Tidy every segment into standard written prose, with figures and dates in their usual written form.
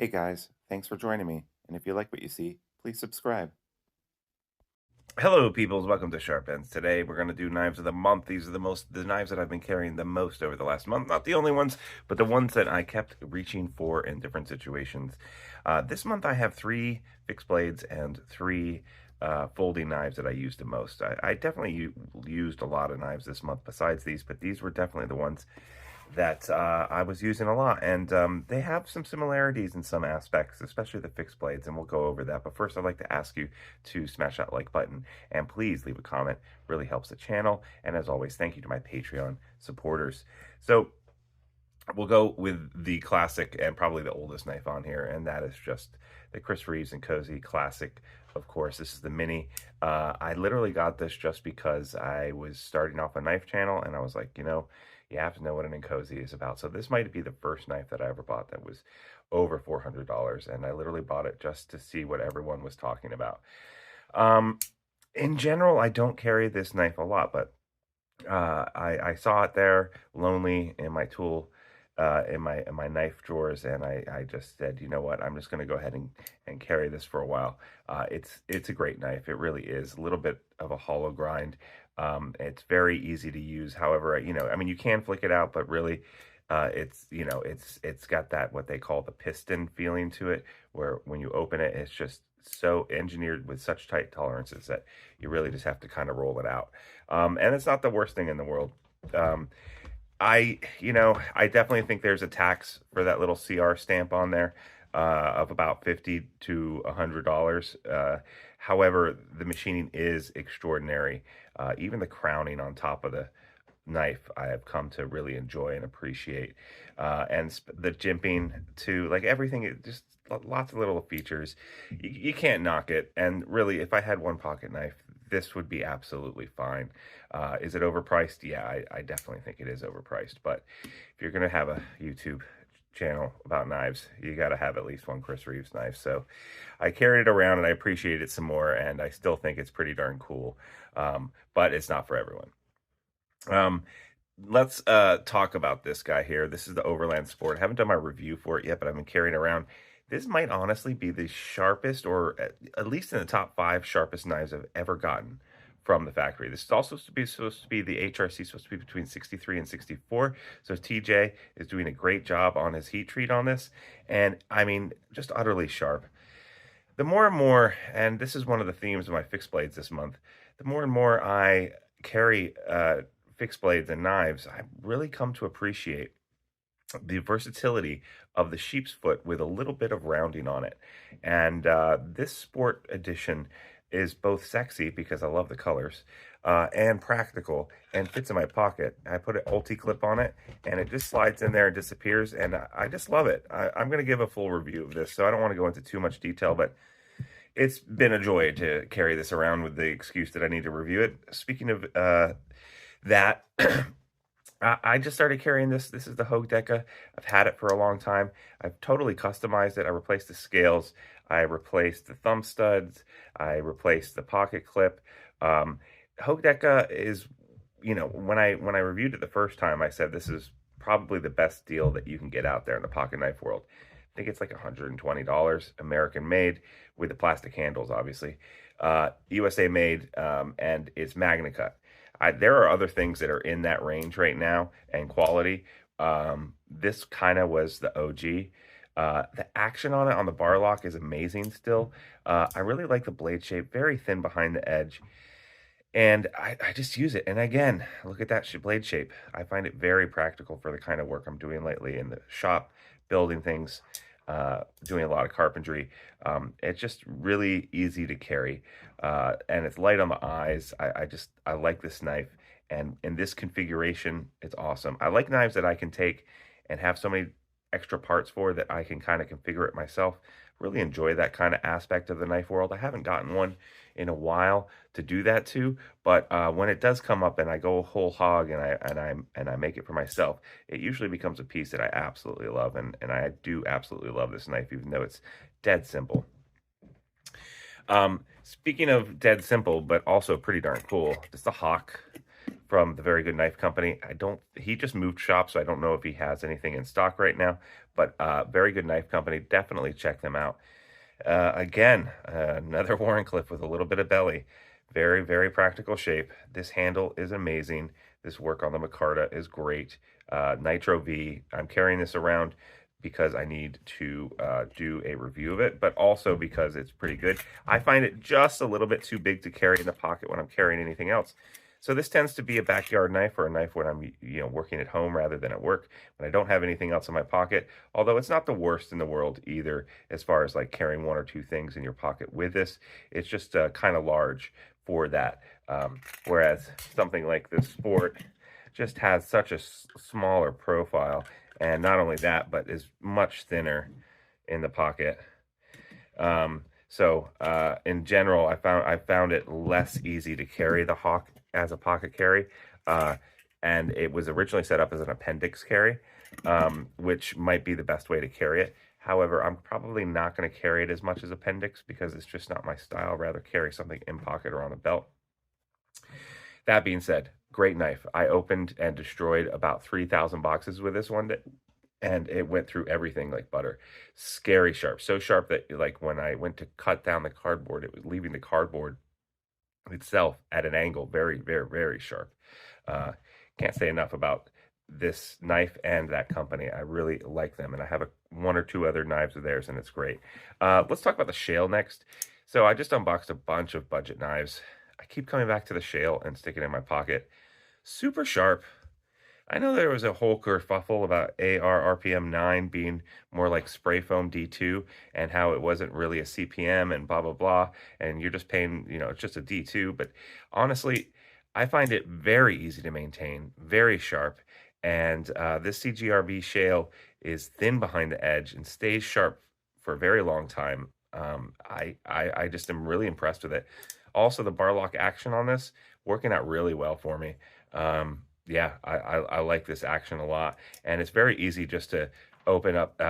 Hey guys, thanks for joining me. And if you like what you see, please subscribe. Hello, peoples. Welcome to Sharp Ends. Today, we're going to do knives of the month. These are the knives that I've been carrying the most over the last month. Not the only ones, but the ones that I kept reaching for in different situations. This month, I have three fixed blades and three folding knives that I used the most. I definitely used a lot of knives this month besides these, but these were definitely the ones that I was using a lot, and they have some similarities in some aspects, especially the fixed blades, and we'll go over that. But first, I'd like to ask you to smash that like button, and please leave a comment. Really helps the channel, and as always, thank you to my Patreon supporters. So we'll go with the classic and probably the oldest knife on here, and that is just the Chris Reeves and Cozy Classic. Of course, this is the Mini. I literally got this just because I was starting off a knife channel, and I was like, you have to know what an Inkosi is about. So this might be the first knife that I ever bought that was over $400, and I literally bought it just to see what everyone was talking about. In general, I don't carry this knife a lot, but I saw it there, lonely in my tool, in my knife drawers, and I just said, you know what, I'm just going to go ahead and carry this for a while. It's a great knife. It really is. A little bit of a hollow grind. It's very easy to use. However, I mean, you can flick it out, but really, it's got that what they call the piston feeling to it, where when you open it, it's just so engineered with such tight tolerances that you really just have to kind of roll it out. And it's not the worst thing in the world. Um, I definitely think there's a tax for that little CR stamp on there of about $50 to $100. However, the machining is extraordinary. Even the crowning on top of the knife I have come to really enjoy and appreciate. And the jimping too, like everything, just lots of little features. You can't knock it. And really, if I had one pocket knife, this would be absolutely fine. Is it overpriced? Yeah, I definitely think it is overpriced. But if you're going to have a YouTube channel about knives, you got to have at least one Chris Reeves knife. So I carried it around and I appreciate it some more. And I still think it's pretty darn cool. But it's not for everyone. Um, let's talk about this guy here. This is the Overland Sport. I haven't done my review for it yet, but I've been carrying around. This might honestly be the sharpest, or at least in the top 5 sharpest knives I've ever gotten from the factory. This is also supposed to be the HRC, supposed to be between 63 and 64. So TJ is doing a great job on his heat treat on this, and I mean, just utterly sharp. The more and more, and this is one of the themes of my fixed blades this month, the more and more I carry fixed blades and knives, I really come to appreciate the versatility of the sheep's foot with a little bit of rounding on it. And this sport edition is both sexy because I love the colors and practical and fits in my pocket. I put an ulti clip on it and it just slides in there and disappears. And I just love it. I'm going to give a full review of this, so I don't want to go into too much detail, but it's been a joy to carry this around with the excuse that I need to review it. Speaking of that, I just started carrying this. This is the Hogue Deca. I've had it for a long time. I've totally customized it. I replaced the scales. I replaced the thumb studs. I replaced the pocket clip. Hogue Deca is, when I reviewed it the first time, I said this is probably the best deal that you can get out there in the pocket knife world. I think it's like $120, American made, with the plastic handles, obviously. USA made, and it's Magna Cut. There are other things that are in that range right now and quality. This kind of was the OG. The action on it on the bar lock is amazing still. I really like the blade shape, very thin behind the edge. And I just use it. And again, look at that blade shape. I find it very practical for the kind of work I'm doing lately in the shop, building things, doing a lot of carpentry. It's just really easy to carry, and it's light on the eyes. I like this knife, and in this configuration, it's awesome. I like knives that I can take and have so many extra parts for that I can kind of configure it myself. Really enjoy that kind of aspect of the knife world. I haven't gotten one in a while to do that to, but when it does come up and I go whole hog and I make it for myself, it usually becomes a piece that I absolutely love, and I do absolutely love this knife, even though it's dead simple. Speaking of dead simple, but also pretty darn cool, it's the Hawk from the Very Good Knife Company. He just moved shop, so I don't know if he has anything in stock right now, but Very Good Knife Company, definitely check them out. Again, another Wharncliffe with a little bit of belly. Very, very practical shape. This handle is amazing. This work on the micarta is great. Nitro V, I'm carrying this around because I need to do a review of it, but also because it's pretty good. I find it just a little bit too big to carry in the pocket when I'm carrying anything else. So this tends to be a backyard knife or a knife when I'm, working at home rather than at work, when I don't have anything else in my pocket. Although it's not the worst in the world either, as far as like carrying one or two things in your pocket with this. It's just kind of large for that. Whereas something like the Sport just has such a smaller profile, and not only that, but is much thinner in the pocket. So in general, I found it less easy to carry the Hawk as a pocket carry, and it was originally set up as an appendix carry, which might be the best way to carry it. However, I'm probably not going to carry it as much as appendix because it's just not my style. Rather carry something in pocket or on a belt. That being said, great knife. I opened and destroyed about 3,000 boxes with this one day, and it went through everything like butter. Scary sharp. So sharp that like when I went to cut down the cardboard, it was leaving the cardboard itself at an angle. Very, very, very sharp. Can't say enough about this knife and that company. I really like them, and I have one or two other knives of theirs, and it's great. Let's talk about the Shale next. So I just unboxed a bunch of budget knives. I keep coming back to the Shale and sticking it in my pocket. Super sharp. I know there was a whole kerfuffle about AR RPM 9 being more like spray foam D2 and how it wasn't really a CPM and blah, blah, blah. And you're just paying, it's just a D2. But honestly, I find it very easy to maintain, very sharp. And this CGRB Shale is thin behind the edge and stays sharp for a very long time. I just am really impressed with it. Also, the bar lock action on this working out really well for me. Yeah, I like this action a lot, and it's very easy just to open up.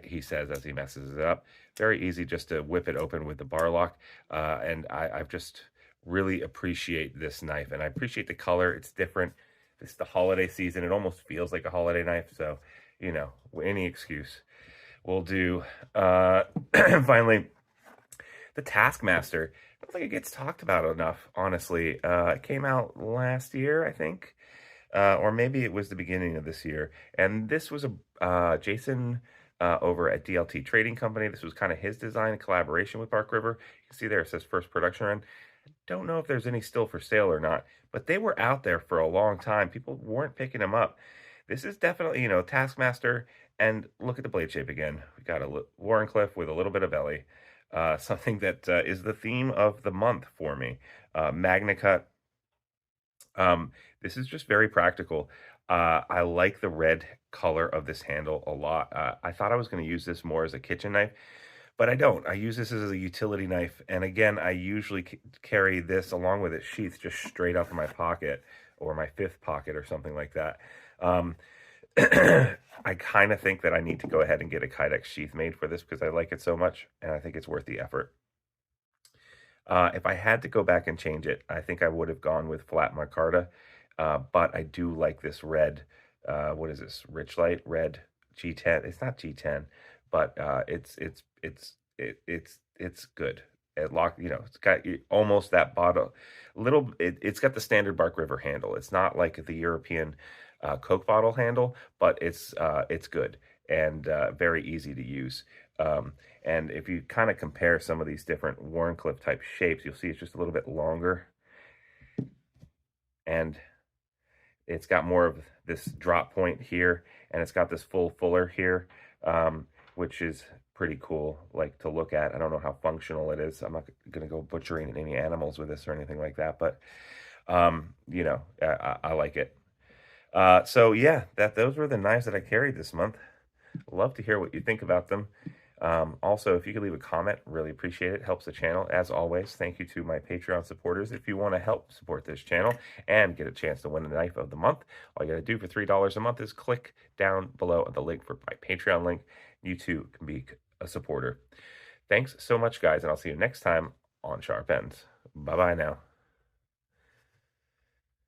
He says as he messes it up, very easy just to whip it open with the bar lock. And I've just really appreciate this knife, and I appreciate the color. It's different. It's the holiday season. It almost feels like a holiday knife. So, any excuse will do. Finally, the Taskmaster. I don't think it gets talked about enough, honestly. It came out last year, I think. Or maybe it was the beginning of this year. And this was a Jason over at DLT Trading Company. This was kind of his design in collaboration with Bark River. You can see there it says first production run. Don't know if there's any still for sale or not, but they were out there for a long time. People weren't picking them up. This is definitely, Taskmaster. And look at the blade shape again. We got a Wharncliffe with a little bit of belly. Something that is the theme of the month for me. MagnaCut. This is just very practical. I like the red color of this handle a lot. I thought I was going to use this more as a kitchen knife, but I don't. I use this as a utility knife. And again, I usually carry this along with its sheath just straight up in my pocket or my fifth pocket or something like that. I kind of think that I need to go ahead and get a Kydex sheath made for this because I like it so much, and I think it's worth the effort. If I had to go back and change it, I think I would have gone with flat micarta, but I do like this red, what is this, Richlight red G10. It's not G10, but it's good. It's got almost that bottle, it's got the standard Bark River handle. It's not like the European Coke bottle handle, but it's good and very easy to use. And if you kind of compare some of these different Wharncliffe type shapes, you'll see it's just a little bit longer. And it's got more of this drop point here, and it's got this fuller here, which is pretty cool, like to look at. I don't know how functional it is. I'm not going to go butchering any animals with this or anything like that, but, I like it. So yeah, those were the knives that I carried this month. Love to hear what you think about them. Also, if you could leave a comment, really appreciate it. Helps the channel. As always, thank you to my Patreon supporters. If you want to help support this channel and get a chance to win a knife of the month, all you got to do for $3 a month is click down below at the link for my Patreon link. You too can be a supporter. Thanks so much, guys, and I'll see you next time on Sharp Ends. Bye-bye now.